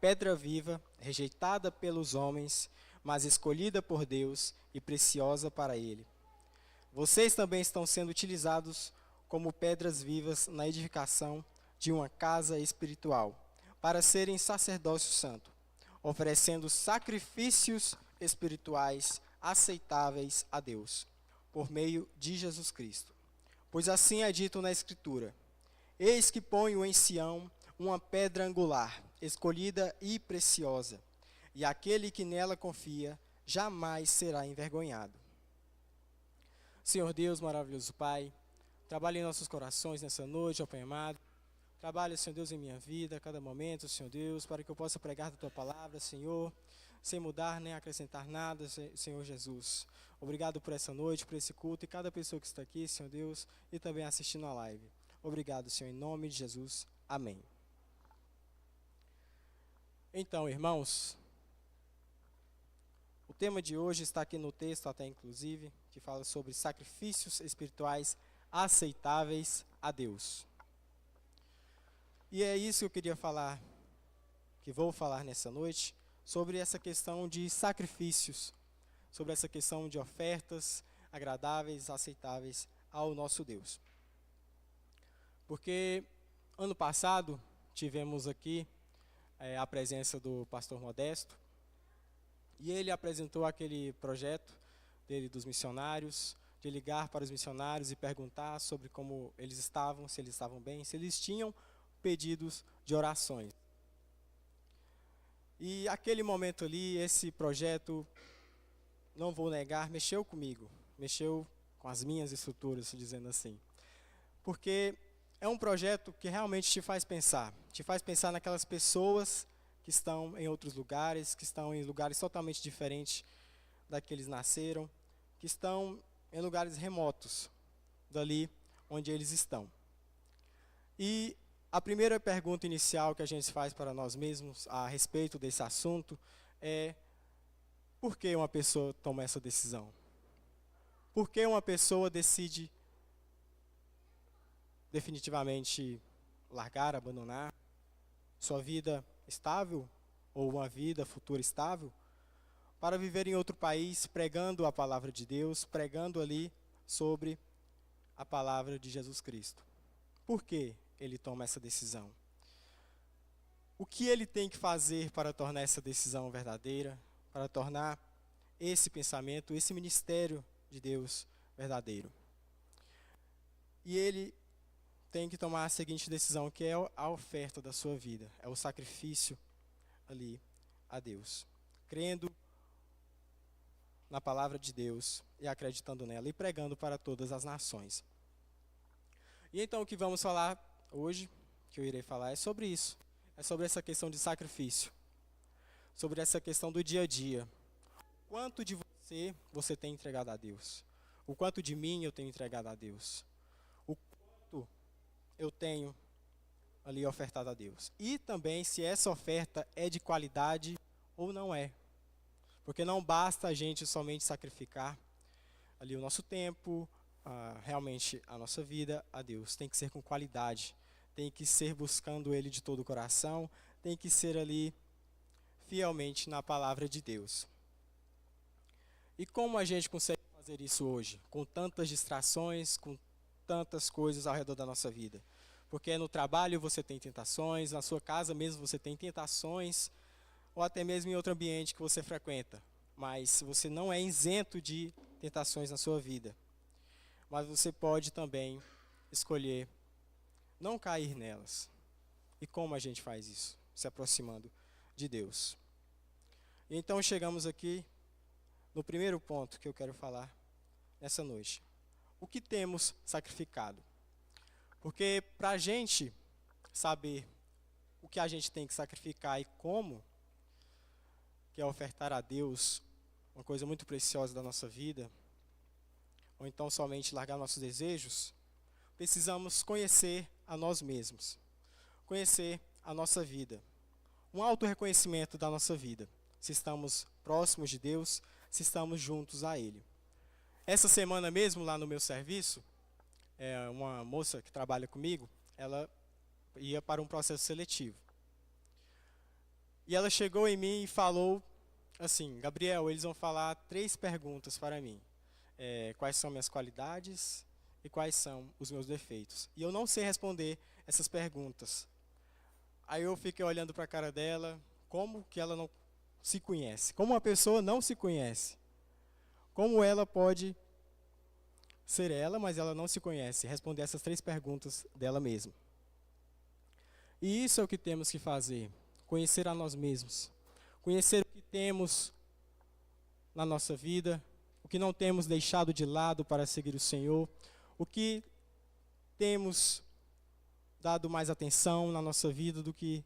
pedra viva, rejeitada pelos homens, mas escolhida por Deus e preciosa para Ele. Vocês também estão sendo utilizados como pedras vivas na edificação de uma casa espiritual, para serem sacerdócio santo, oferecendo sacrifícios espirituais aceitáveis a Deus, por meio de Jesus Cristo. Pois assim é dito na Escritura: Eis que ponho em Sião uma pedra angular, escolhida e preciosa, e aquele que nela confia jamais será envergonhado. Senhor Deus, maravilhoso Pai, trabalhe em nossos corações nessa noite, ó Pai amado. Trabalhe, Senhor Deus, em minha vida, a cada momento, Senhor Deus, para que eu possa pregar da Tua palavra, Senhor, sem mudar nem acrescentar nada, Senhor Jesus. Obrigado por essa noite, por esse culto e cada pessoa que está aqui, Senhor Deus, e também assistindo a live. Obrigado, Senhor, em nome de Jesus. Amém. Então, irmãos, o tema de hoje está aqui no texto, até inclusive, que fala sobre sacrifícios espirituais aceitáveis a Deus. E é isso que eu queria falar, que vou falar nessa noite, sobre essa questão de sacrifícios, sobre essa questão de ofertas agradáveis, aceitáveis ao nosso Deus. Porque ano passado tivemos aqui a presença do pastor Modesto, e ele apresentou aquele projeto dele dos missionários, de ligar para os missionários e perguntar sobre como eles estavam, se eles estavam bem, se eles tinham pedidos de orações. E aquele momento ali, esse projeto, não vou negar, mexeu comigo, mexeu com as minhas estruturas, dizendo assim. Porque é um projeto que realmente te faz pensar naquelas pessoas que estão em outros lugares, que estão em lugares totalmente diferentes daqueles que nasceram, que estão em lugares remotos dali onde eles estão. E a primeira pergunta inicial que a gente faz para nós mesmos a respeito desse assunto é: por que uma pessoa toma essa decisão? Por que uma pessoa decide definitivamente largar, abandonar sua vida estável ou uma vida futura estável para viver em outro país pregando a palavra de Deus, pregando ali sobre a palavra de Jesus Cristo? Por que ele toma essa decisão? O que ele tem que fazer para tornar essa decisão verdadeira, para tornar esse pensamento, esse ministério de Deus verdadeiro? E ele tem que tomar a seguinte decisão, que é a oferta da sua vida, é o sacrifício ali a Deus, crendo na palavra de Deus e acreditando nela e pregando para todas as nações. E então o que vamos falar hoje, que eu irei falar, é sobre isso. É sobre essa questão de sacrifício. Sobre essa questão do dia a dia. O quanto de você tem entregado a Deus? O quanto de mim eu tenho entregado a Deus? O quanto eu tenho ali ofertado a Deus? E também se essa oferta é de qualidade ou não é. Porque não basta a gente somente sacrificar ali o nosso tempo, realmente a nossa vida a Deus. Tem que ser com qualidade, tem que ser buscando Ele de todo o coração, tem que ser ali fielmente na palavra de Deus. E como a gente consegue fazer isso hoje? Com tantas distrações, com tantas coisas ao redor da nossa vida. Porque no trabalho você tem tentações, na sua casa mesmo você tem tentações, ou até mesmo em outro ambiente que você frequenta. Mas você não é isento de tentações na sua vida. Mas você pode também escolher não cair nelas. E como a gente faz isso? Se aproximando de Deus. E então chegamos aqui no primeiro ponto que eu quero falar nessa noite. O que temos sacrificado? Porque para a gente saber o que a gente tem que sacrificar e como, que é ofertar a Deus uma coisa muito preciosa da nossa vida, ou então somente largar nossos desejos, precisamos conhecer a nós mesmos, conhecer a nossa vida, um auto-reconhecimento da nossa vida, se estamos próximos de Deus, se estamos juntos a Ele. Essa semana mesmo, lá no meu serviço, uma moça que trabalha comigo, ela ia para um processo seletivo. E ela chegou em mim e falou assim: Gabriel, eles vão falar 3 perguntas para mim. Quais são minhas qualidades e quais são os meus defeitos? E eu não sei responder essas perguntas. Aí eu fiquei olhando para a cara dela, como que ela não se conhece? Como uma pessoa não se conhece? Como ela pode ser ela, mas ela não se conhece? Responder essas 3 perguntas dela mesma. E isso é o que temos que fazer. Conhecer a nós mesmos. Conhecer o que temos na nossa vida, o que não temos deixado de lado para seguir o Senhor, o que temos dado mais atenção na nossa vida do que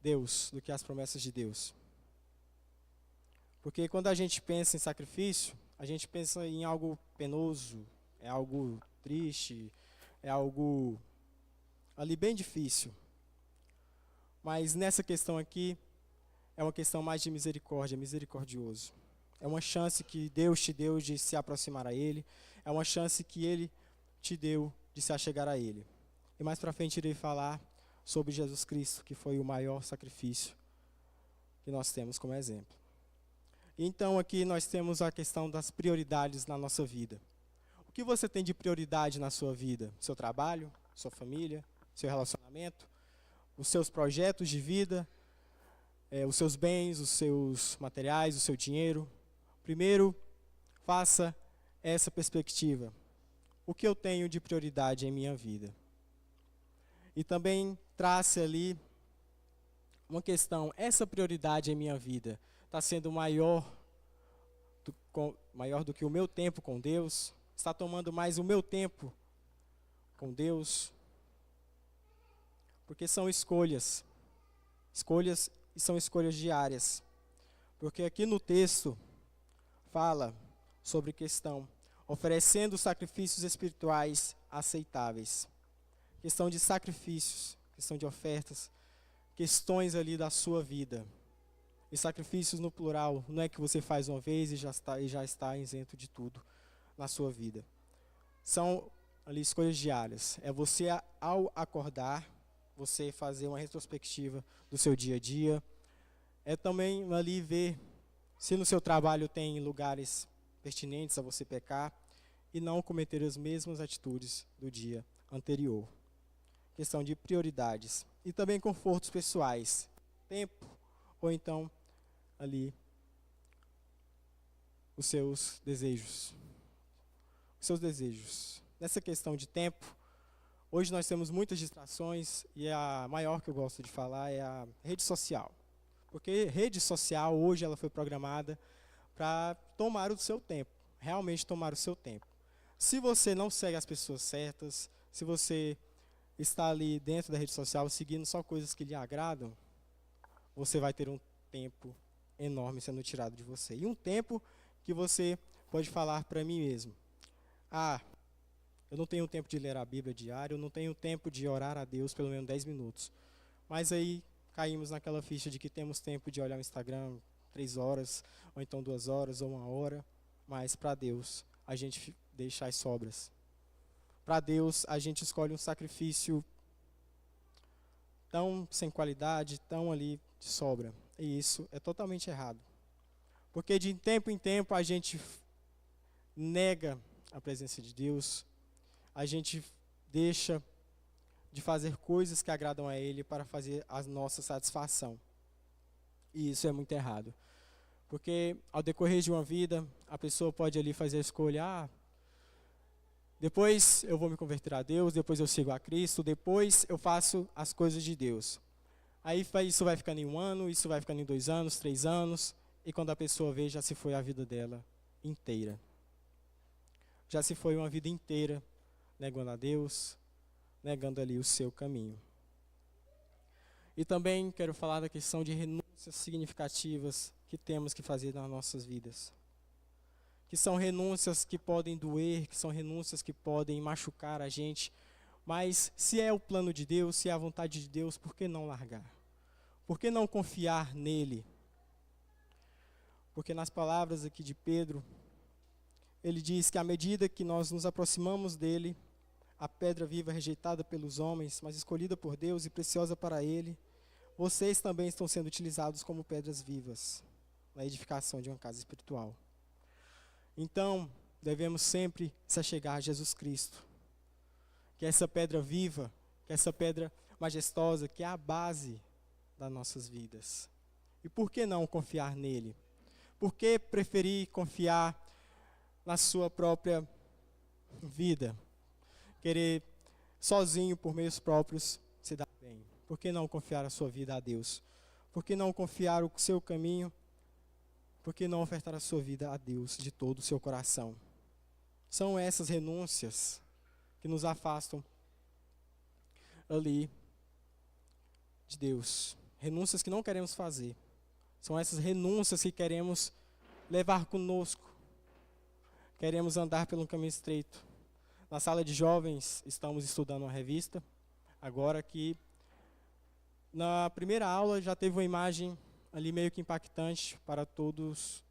Deus, do que as promessas de Deus. Porque quando a gente pensa em sacrifício, a gente pensa em algo penoso, é algo triste, é algo ali bem difícil. Mas nessa questão aqui, é uma questão mais de misericórdia, misericordioso. É uma chance que Deus te deu de se aproximar a Ele, é uma chance que Ele te deu de se achegar a Ele. E mais para frente irei falar sobre Jesus Cristo, que foi o maior sacrifício que nós temos como exemplo. Então aqui nós temos a questão das prioridades na nossa vida. O que você tem de prioridade na sua vida? Seu trabalho, sua família, seu relacionamento, os seus projetos de vida, os seus bens, os seus materiais, o seu dinheiro. Primeiro, faça essa perspectiva. O que eu tenho de prioridade em minha vida? E também trace ali uma questão, essa prioridade em minha vida está sendo maior do que o meu tempo com Deus? Está tomando mais o meu tempo com Deus? Porque são escolhas e são escolhas diárias. Porque aqui no texto fala sobre questão, oferecendo sacrifícios espirituais aceitáveis. Questão de sacrifícios, questão de ofertas, questões ali da sua vida. E sacrifícios no plural, não é que você faz uma vez e já está isento de tudo na sua vida. São ali escolhas diárias. É você, ao acordar, você fazer uma retrospectiva do seu dia a dia. É também ali ver se no seu trabalho tem lugares pertinentes a você pecar e não cometer as mesmas atitudes do dia anterior. Questão de prioridades. E também confortos pessoais. Tempo, ou então ali os seus desejos. Nessa questão de tempo, hoje nós temos muitas distrações e a maior que eu gosto de falar é a rede social. Porque rede social hoje ela foi programada para tomar o seu tempo, realmente tomar o seu tempo. Se você não segue as pessoas certas, se você está ali dentro da rede social seguindo só coisas que lhe agradam, você vai ter um tempo enorme sendo tirado de você. E um tempo que você pode falar para mim mesmo: eu não tenho tempo de ler a Bíblia diário, eu não tenho tempo de orar a Deus pelo menos 10 minutos. Mas aí caímos naquela ficha de que temos tempo de olhar o Instagram 3 horas, ou então 2 horas, ou 1 hora. Mas para Deus, a gente deixa as sobras. Para Deus, a gente escolhe um sacrifício tão sem qualidade, tão ali de sobra. E isso é totalmente errado. Porque de tempo em tempo a gente nega a presença de Deus, a gente deixa de fazer coisas que agradam a Ele para fazer a nossa satisfação. E isso é muito errado. Porque ao decorrer de uma vida, a pessoa pode ali fazer a escolha: depois eu vou me converter a Deus, depois eu sigo a Cristo, depois eu faço as coisas de Deus. Aí isso vai ficando em 1 ano, isso vai ficando em 2 anos, 3 anos, e quando a pessoa vê, já se foi a vida dela inteira. Já se foi uma vida inteira negando a Deus, negando ali o seu caminho. E também quero falar da questão de renúncias significativas que temos que fazer nas nossas vidas. Que são renúncias que podem doer, que são renúncias que podem machucar a gente. Mas se é o plano de Deus, se é a vontade de Deus, por que não largar? Por que não confiar nele? Porque nas palavras aqui de Pedro, ele diz que à medida que nós nos aproximamos dele, a pedra viva rejeitada pelos homens, mas escolhida por Deus e preciosa para ele, vocês também estão sendo utilizados como pedras vivas na edificação de uma casa espiritual. Então, devemos sempre se achegar a Jesus Cristo, que é essa pedra viva, que é essa pedra majestosa, que é a base das nossas vidas. E por que não confiar nele? Por que preferir confiar na sua própria vida? Querer sozinho, por meios próprios, se dar bem. Por que não confiar a sua vida a Deus? Por que não confiar o seu caminho? Por que não ofertar a sua vida a Deus de todo o seu coração? São essas renúncias que nos afastam ali de Deus. Renúncias que não queremos fazer. São essas renúncias que queremos levar conosco. Queremos andar pelo caminho estreito. Na sala de jovens, estamos estudando uma revista. Agora que na primeira aula já teve uma imagem ali meio que impactante para todos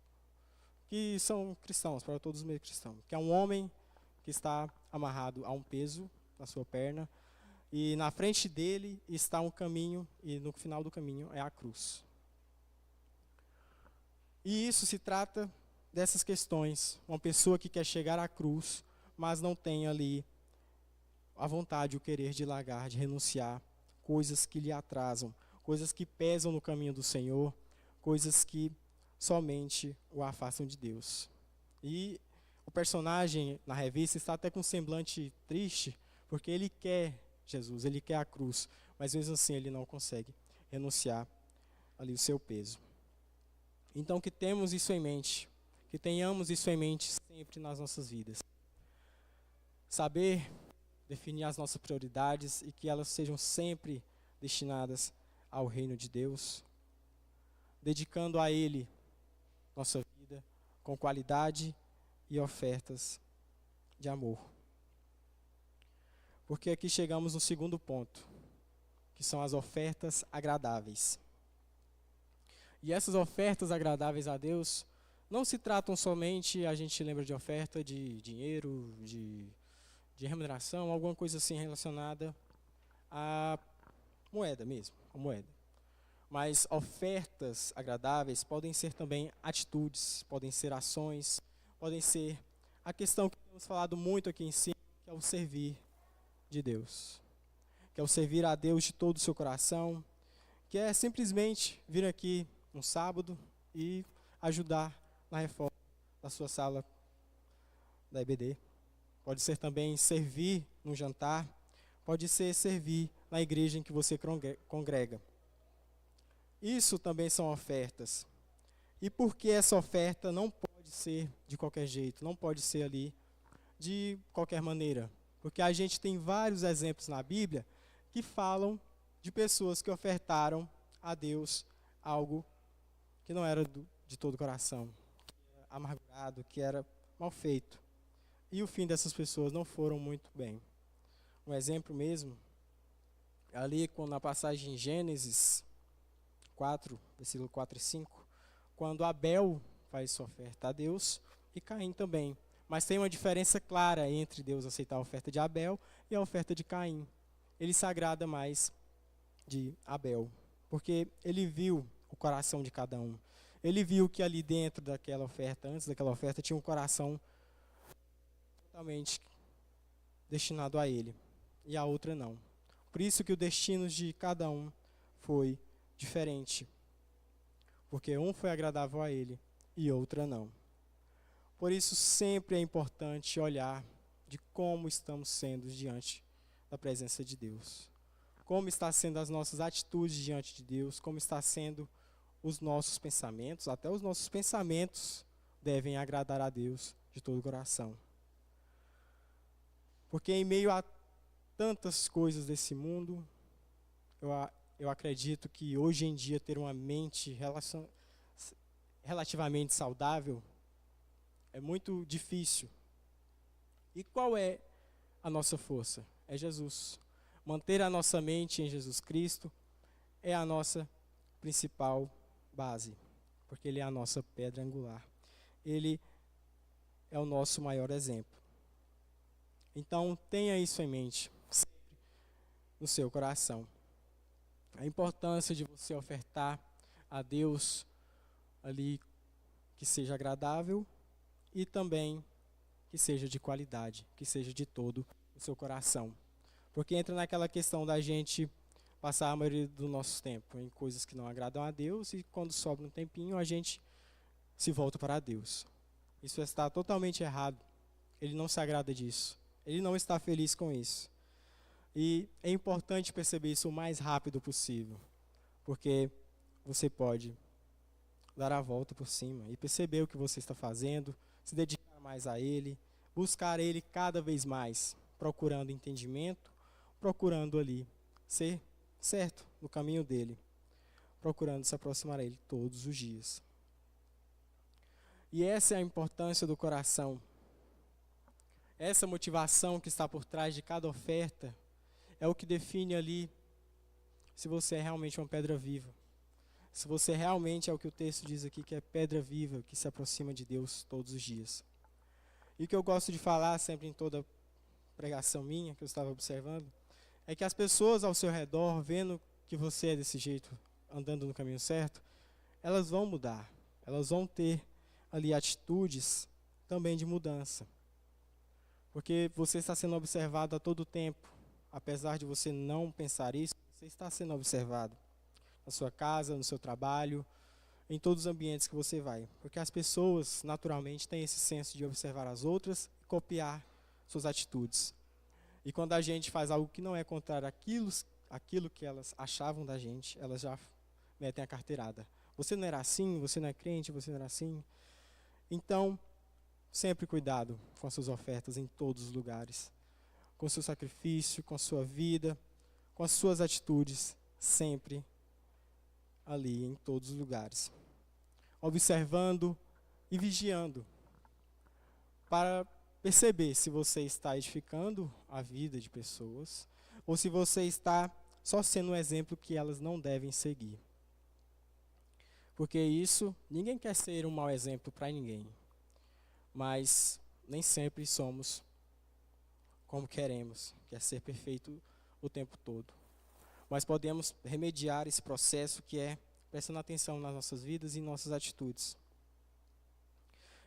que são cristãos, para todos os meio cristãos. Que é um homem que está amarrado a um peso na sua perna. E na frente dele está um caminho, e no final do caminho é a cruz. E isso se trata dessas questões. Uma pessoa que quer chegar à cruz, mas não tem ali a vontade, o querer de largar, de renunciar, coisas que lhe atrasam, coisas que pesam no caminho do Senhor, coisas que somente o afastam de Deus. E o personagem na revista está até com um semblante triste, porque ele quer Jesus, ele quer a cruz, mas mesmo assim ele não consegue renunciar ali o seu peso. Então que temos isso em mente, que tenhamos isso em mente sempre nas nossas vidas. Saber definir as nossas prioridades e que elas sejam sempre destinadas ao reino de Deus, dedicando a Ele nossa vida com qualidade e ofertas de amor. Porque aqui chegamos no segundo ponto, que são as ofertas agradáveis. E essas ofertas agradáveis a Deus não se tratam somente, a gente lembra de oferta de dinheiro, de remuneração, alguma coisa assim relacionada à moeda mesmo, à moeda. Mas ofertas agradáveis podem ser também atitudes, podem ser ações, podem ser a questão que temos falado muito aqui em cima, que é o servir de Deus. Que é o servir a Deus de todo o seu coração, que é simplesmente vir aqui um sábado e ajudar na reforma da sua sala da EBD. Pode ser também servir no jantar, pode ser servir na igreja em que você congrega. Isso também são ofertas. E por que essa oferta não pode ser de qualquer jeito, não pode ser ali de qualquer maneira? Porque a gente tem vários exemplos na Bíblia que falam de pessoas que ofertaram a Deus algo que não era de todo o coração, que era amargurado, que era mal feito. E o fim dessas pessoas não foram muito bem. Um exemplo mesmo, ali na passagem em Gênesis 4, versículo 4 e 5, quando Abel faz sua oferta a Deus e Caim também. Mas tem uma diferença clara entre Deus aceitar a oferta de Abel e a oferta de Caim. Ele se agrada mais de Abel, porque ele viu o coração de cada um. Ele viu que ali dentro daquela oferta, antes daquela oferta, tinha um coração totalmente destinado a ele, e a outra não. Por isso que o destino de cada um foi diferente, porque um foi agradável a ele e outra não. Por isso sempre é importante olhar de como estamos sendo diante da presença de Deus. Como está sendo as nossas atitudes diante de Deus, como está sendo os nossos pensamentos, até os nossos pensamentos devem agradar a Deus de todo o coração. Porque em meio a tantas coisas desse mundo, eu acredito que hoje em dia ter uma mente relativamente saudável é muito difícil. E qual é a nossa força? É Jesus. Manter a nossa mente em Jesus Cristo é a nossa principal base, porque Ele é a nossa pedra angular. Ele é o nosso maior exemplo. Então, tenha isso em mente, sempre no seu coração. A importância de você ofertar a Deus ali que seja agradável e também que seja de qualidade, que seja de todo o seu coração. Porque entra naquela questão da gente passar a maioria do nosso tempo em coisas que não agradam a Deus e quando sobra um tempinho a gente se volta para Deus. Isso está totalmente errado. Ele não se agrada disso. Ele não está feliz com isso. E é importante perceber isso o mais rápido possível, porque você pode dar a volta por cima e perceber o que você está fazendo, se dedicar mais a Ele, buscar Ele cada vez mais, procurando entendimento, procurando ali ser certo no caminho dEle, procurando se aproximar a Ele todos os dias. E essa é a importância do coração. Essa motivação que está por trás de cada oferta é o que define ali se você é realmente uma pedra viva. Se você realmente é o que o texto diz aqui, que é pedra viva, que se aproxima de Deus todos os dias. E o que eu gosto de falar sempre em toda pregação minha, que eu estava observando, é que as pessoas ao seu redor, vendo que você é desse jeito, andando no caminho certo, elas vão mudar. Elas vão ter ali atitudes também de mudança. Porque você está sendo observado a todo tempo. Apesar de você não pensar isso, você está sendo observado. Na sua casa, no seu trabalho, em todos os ambientes que você vai. Porque as pessoas, naturalmente, têm esse senso de observar as outras e copiar suas atitudes. E quando a gente faz algo que não é contrário àquilo que elas achavam da gente, elas já metem a carteirada. Você não era assim, você não é crente, você não era assim. Então, sempre cuidado com as suas ofertas em todos os lugares. Com o seu sacrifício, com a sua vida, com as suas atitudes, sempre ali em todos os lugares. Observando e vigiando para perceber se você está edificando a vida de pessoas ou se você está só sendo um exemplo que elas não devem seguir. Porque isso, ninguém quer ser um mau exemplo para ninguém, mas nem sempre somos como queremos, quer ser perfeito o tempo todo. Mas podemos remediar esse processo que é prestando atenção nas nossas vidas e em nossas atitudes.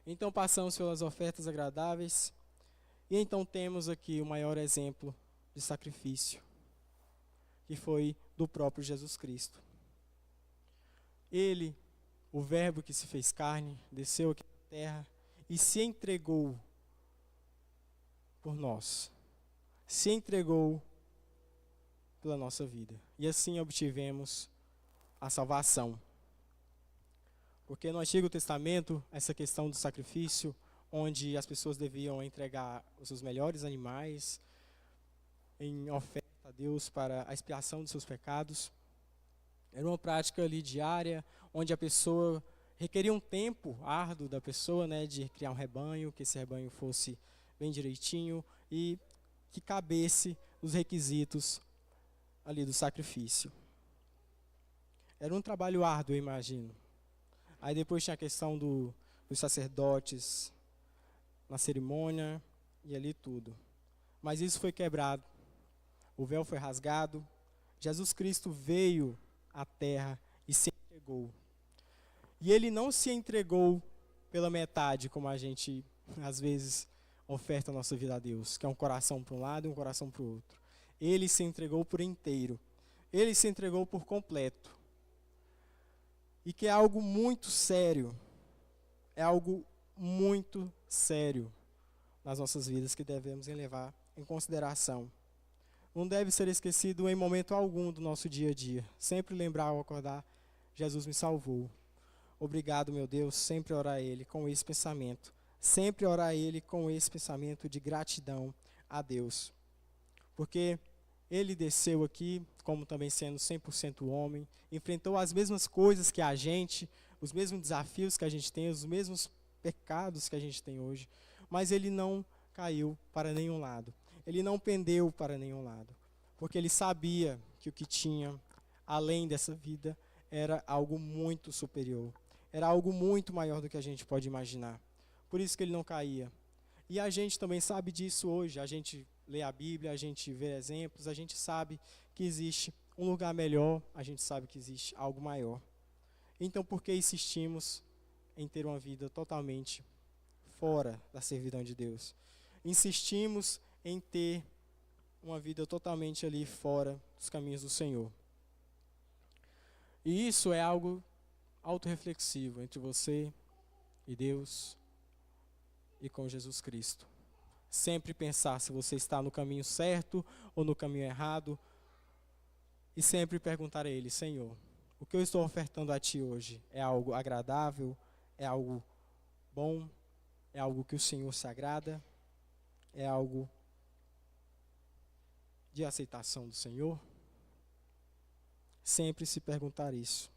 Então passamos pelas ofertas agradáveis e então temos aqui o maior exemplo de sacrifício, que foi do próprio Jesus Cristo. Ele, o Verbo que se fez carne, desceu aqui na terra e se entregou por nós. Se entregou pela nossa vida. E assim obtivemos a salvação. Porque no Antigo Testamento, essa questão do sacrifício, onde as pessoas deviam entregar os seus melhores animais em oferta a Deus para a expiação dos seus pecados, era uma prática ali diária, onde a pessoa requeria um tempo árduo da pessoa, né, de criar um rebanho, que esse rebanho fosse bem direitinho e que cabesse os requisitos ali do sacrifício. Era um trabalho árduo, eu imagino. Aí depois tinha a questão dos sacerdotes na cerimônia e ali tudo. Mas isso foi quebrado. O véu foi rasgado. Jesus Cristo veio à terra e se entregou. E ele não se entregou pela metade, como a gente às vezes oferta a nossa vida a Deus, que é um coração para um lado e um coração para o outro. Ele se entregou por inteiro. Ele se entregou por completo. E que é algo muito sério. É algo muito sério nas nossas vidas que devemos levar em consideração. Não deve ser esquecido em momento algum do nosso dia a dia. Sempre lembrar ao acordar, Jesus me salvou. Obrigado, meu Deus, sempre orar a Ele com esse pensamento. Sempre orar a Ele com esse pensamento de gratidão a Deus. Porque Ele desceu aqui, como também sendo 100% homem, enfrentou as mesmas coisas que a gente, os mesmos desafios que a gente tem, os mesmos pecados que a gente tem hoje, mas Ele não caiu para nenhum lado. Ele não pendeu para nenhum lado, porque Ele sabia que o que tinha além dessa vida era algo muito superior, era algo muito maior do que a gente pode imaginar. Por isso que Ele não caía. E a gente também sabe disso hoje, a gente lê a Bíblia, a gente vê exemplos, a gente sabe que existe um lugar melhor, a gente sabe que existe algo maior. Então, por que insistimos em ter uma vida totalmente fora da servidão de Deus? Insistimos em ter uma vida totalmente ali fora dos caminhos do Senhor. E isso é algo autorreflexivo entre você e Deus e com Jesus Cristo. Sempre pensar se você está no caminho certo ou no caminho errado. E sempre perguntar a Ele: Senhor, o que eu estou ofertando a Ti hoje é algo agradável? É algo bom? É algo que o Senhor se agrada? É algo de aceitação do Senhor? Sempre se perguntar isso.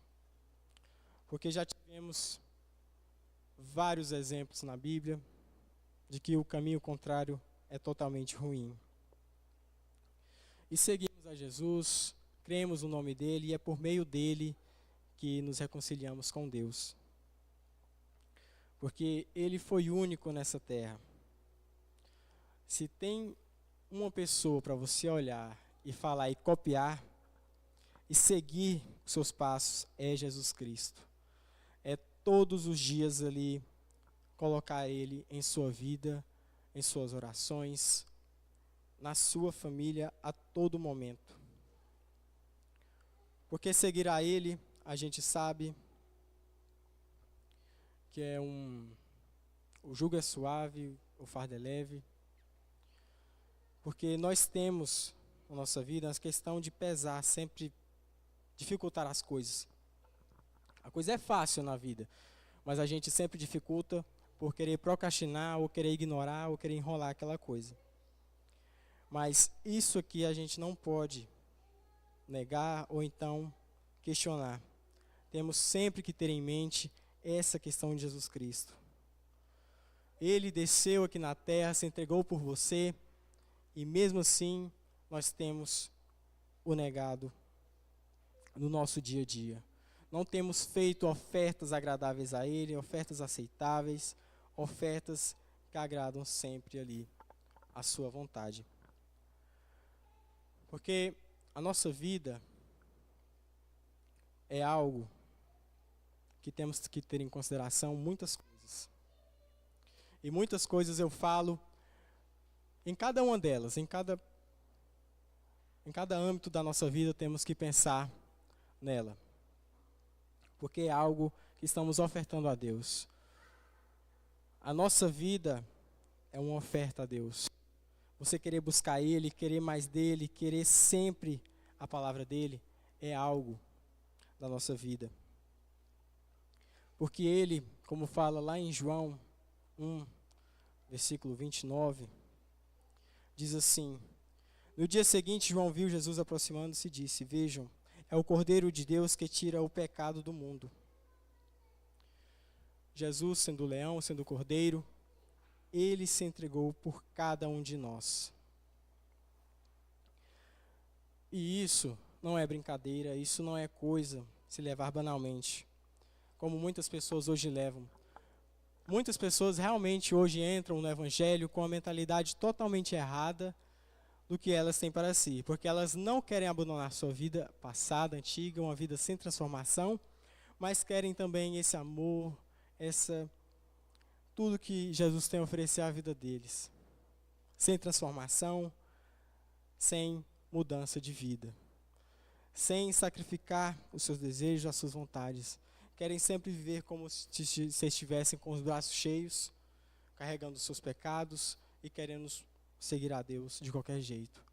Porque já tivemos vários exemplos na Bíblia de que o caminho contrário é totalmente ruim. E seguimos a Jesus, cremos no nome dele e é por meio dele que nos reconciliamos com Deus. Porque ele foi único nessa terra. Se tem uma pessoa para você olhar e falar e copiar e seguir os seus passos, é Jesus Cristo. É todos os dias ali colocar ele em sua vida, em suas orações, na sua família a todo momento. Porque seguir a ele, a gente sabe que o jugo é suave, o fardo é leve. Porque nós temos na nossa vida a questão de pesar, sempre dificultar as coisas. A coisa é fácil na vida, mas a gente sempre dificulta por querer procrastinar, ou querer ignorar, ou querer enrolar aquela coisa. Mas isso aqui a gente não pode negar ou então questionar. Temos sempre que ter em mente essa questão de Jesus Cristo. Ele desceu aqui na terra, se entregou por você, e mesmo assim nós temos o negado no nosso dia a dia. Não temos feito ofertas agradáveis a Ele, ofertas aceitáveis, ofertas que agradam sempre ali a sua vontade. Porque a nossa vida é algo que temos que ter em consideração muitas coisas. E muitas coisas eu falo em cada uma delas, em cada âmbito da nossa vida temos que pensar nela. Porque é algo que estamos ofertando a Deus. A nossa vida é uma oferta a Deus. Você querer buscar Ele, querer mais dEle, querer sempre a palavra dEle, é algo da nossa vida. Porque Ele, como fala lá em João 1, versículo 29, diz assim: no dia seguinte, João viu Jesus aproximando-se e disse: vejam, é o Cordeiro de Deus que tira o pecado do mundo. Jesus, sendo o leão, sendo o cordeiro, ele se entregou por cada um de nós. E isso não é brincadeira, isso não é coisa se levar banalmente, como muitas pessoas hoje levam. Muitas pessoas realmente hoje entram no Evangelho com a mentalidade totalmente errada do que elas têm para si, porque elas não querem abandonar sua vida passada, antiga, uma vida sem transformação, mas querem também esse amor, tudo que Jesus tem a oferecer à vida deles, sem transformação, sem mudança de vida, sem sacrificar os seus desejos, as suas vontades. Querem sempre viver como se estivessem com os braços cheios, carregando os seus pecados e querendo seguir a Deus de qualquer jeito.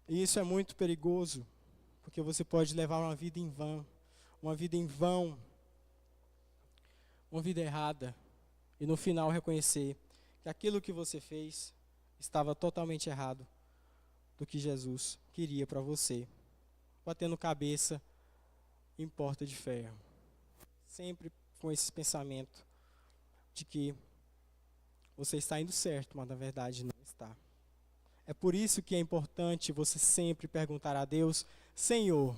E isso é muito perigoso, porque você pode levar uma vida em vão, uma vida errada, e no final reconhecer que aquilo que você fez estava totalmente errado do que Jesus queria para você, batendo cabeça em porta de ferro, sempre com esse pensamento de que você está indo certo, mas na verdade não está. É por isso que é importante você sempre perguntar a Deus: Senhor,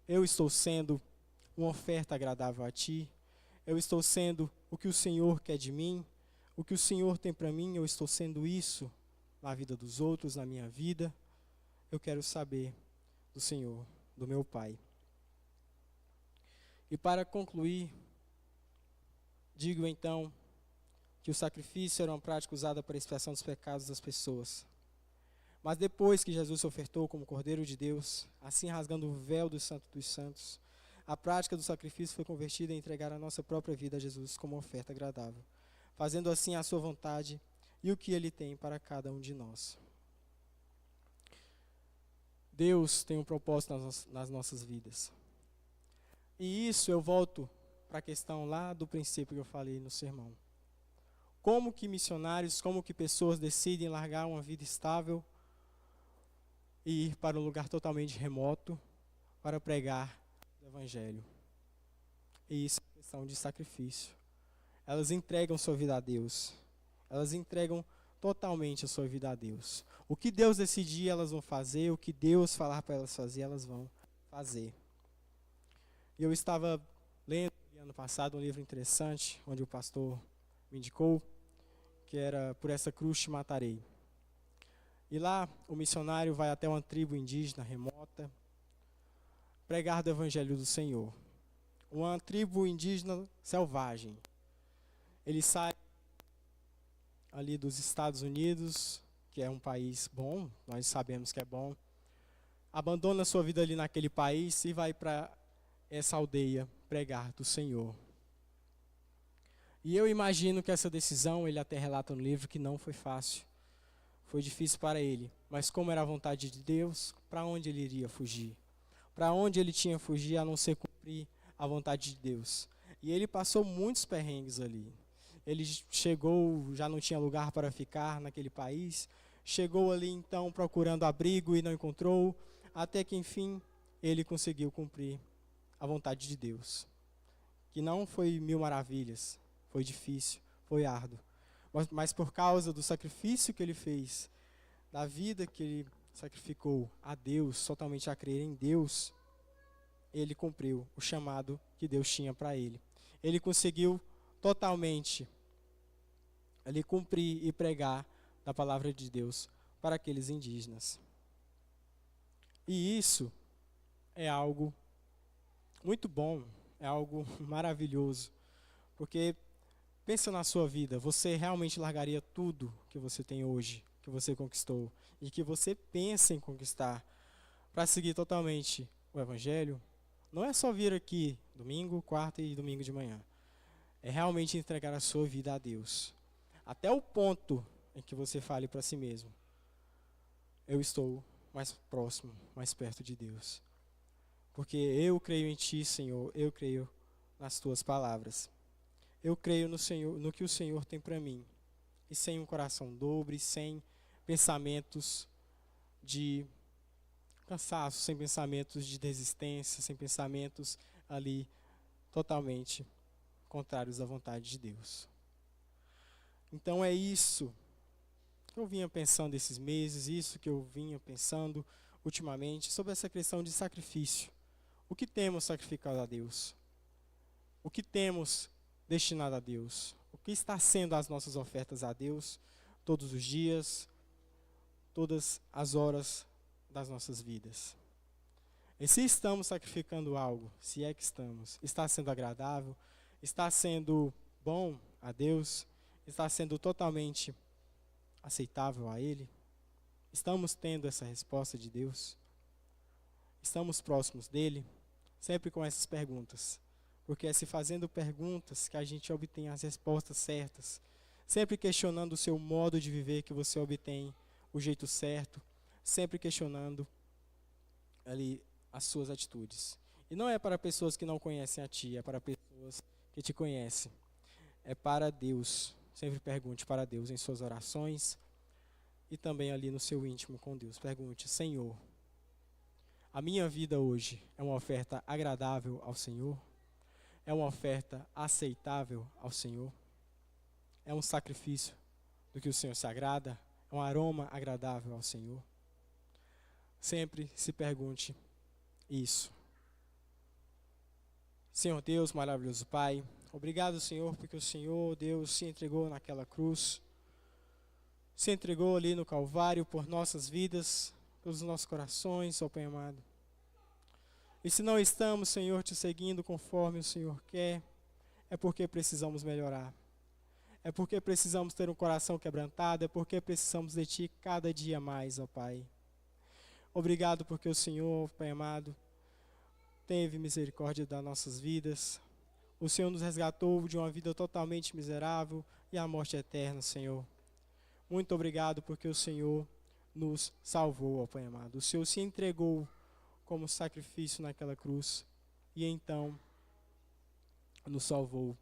eu estou sendo uma oferta agradável a Ti? Eu estou sendo o que o Senhor quer de mim? O que o Senhor tem para mim, eu estou sendo isso na vida dos outros, na minha vida? Eu quero saber do Senhor, do meu Pai. E para concluir, digo então que o sacrifício era uma prática usada para a expiação dos pecados das pessoas. Mas depois que Jesus se ofertou como Cordeiro de Deus, assim rasgando o véu do Santo dos Santos, a prática do sacrifício foi convertida em entregar a nossa própria vida a Jesus como oferta agradável, fazendo assim a sua vontade e o que Ele tem para cada um de nós. Deus tem um propósito nas nossas vidas. E isso eu volto para a questão lá do princípio que eu falei no sermão. Como que missionários, como que pessoas decidem largar uma vida estável e ir para um lugar totalmente remoto para pregar o Evangelho? E isso é questão de sacrifício. Elas entregam sua vida a Deus. Elas entregam totalmente a sua vida a Deus. O que Deus decidir, elas vão fazer. O que Deus falar para elas fazer, elas vão fazer. E eu estava lendo ano passado um livro interessante, onde o pastor me indicou, que era Por Essa Cruz Te Matarei. E lá o missionário vai até uma tribo indígena remota pregar do Evangelho do Senhor. Uma tribo indígena selvagem. Ele sai ali dos Estados Unidos, que é um país bom, nós sabemos que é bom, abandona sua vida ali naquele país e vai para essa aldeia pregar do Senhor. E eu imagino que essa decisão, ele até relata no livro, que não foi fácil. Foi difícil para ele. Mas como era a vontade de Deus, para onde ele iria fugir? Para onde ele tinha que fugir a não ser cumprir a vontade de Deus? E ele passou muitos perrengues ali. Ele chegou, já não tinha lugar para ficar naquele país. Chegou ali então procurando abrigo e não encontrou. Até que enfim ele conseguiu cumprir a vontade de Deus. Que não foi mil maravilhas. Foi difícil, foi árduo. Mas por causa do sacrifício que ele fez, da vida que ele sacrificou a Deus, totalmente a crer em Deus, ele cumpriu o chamado que Deus tinha para ele. Ele conseguiu totalmente ali cumprir e pregar da palavra de Deus para aqueles indígenas. E isso é algo muito bom, é algo maravilhoso, porque pensa na sua vida, você realmente largaria tudo que você tem hoje, que você conquistou e que você pensa em conquistar para seguir totalmente o Evangelho? Não é só vir aqui domingo, quarta e domingo de manhã. É realmente entregar a sua vida a Deus. Até o ponto em que você fale para si mesmo: eu estou mais próximo, mais perto de Deus. Porque eu creio em Ti, Senhor, eu creio nas Tuas palavras. Eu creio no Senhor, no que o Senhor tem para mim. E sem um coração dobre, sem pensamentos de cansaço, sem pensamentos de desistência, sem pensamentos ali totalmente contrários à vontade de Deus. Então é isso que eu vinha pensando esses meses, isso que eu vinha pensando ultimamente sobre essa questão de sacrifício. O que temos sacrificado a Deus? O que temos destinado a Deus? O que está sendo as nossas ofertas a Deus todos os dias, todas as horas das nossas vidas? E se estamos sacrificando algo, se é que estamos, está sendo agradável, está sendo bom a Deus, está sendo totalmente aceitável a Ele? Estamos tendo essa resposta de Deus? Estamos próximos dEle? Sempre com essas perguntas. Porque é se fazendo perguntas que a gente obtém as respostas certas. Sempre questionando o seu modo de viver que você obtém o jeito certo. Sempre questionando ali as suas atitudes. E não é para pessoas que não conhecem a Ti, é para pessoas que Te conhecem. É para Deus. Sempre pergunte para Deus em suas orações e também ali no seu íntimo com Deus. Pergunte: Senhor, a minha vida hoje é uma oferta agradável ao Senhor? É uma oferta aceitável ao Senhor? É um sacrifício do que o Senhor se agrada? É um aroma agradável ao Senhor? Sempre se pergunte isso. Senhor Deus, maravilhoso Pai, obrigado, Senhor, porque o Senhor, Deus, se entregou naquela cruz, se entregou ali no Calvário por nossas vidas, pelos nossos corações, ó Pai amado. E se não estamos, Senhor, te seguindo conforme o Senhor quer, é porque precisamos melhorar. É porque precisamos ter um coração quebrantado, é porque precisamos de Ti cada dia mais, ó Pai. Obrigado porque o Senhor, Pai amado, teve misericórdia das nossas vidas. O Senhor nos resgatou de uma vida totalmente miserável e a morte eterna, Senhor. Muito obrigado porque o Senhor nos salvou, ó Pai amado. O Senhor se entregou como sacrifício naquela cruz e então nos salvou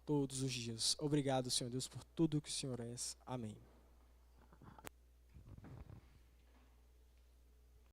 todos os dias. Obrigado, Senhor Deus, por tudo que o Senhor és. Amém.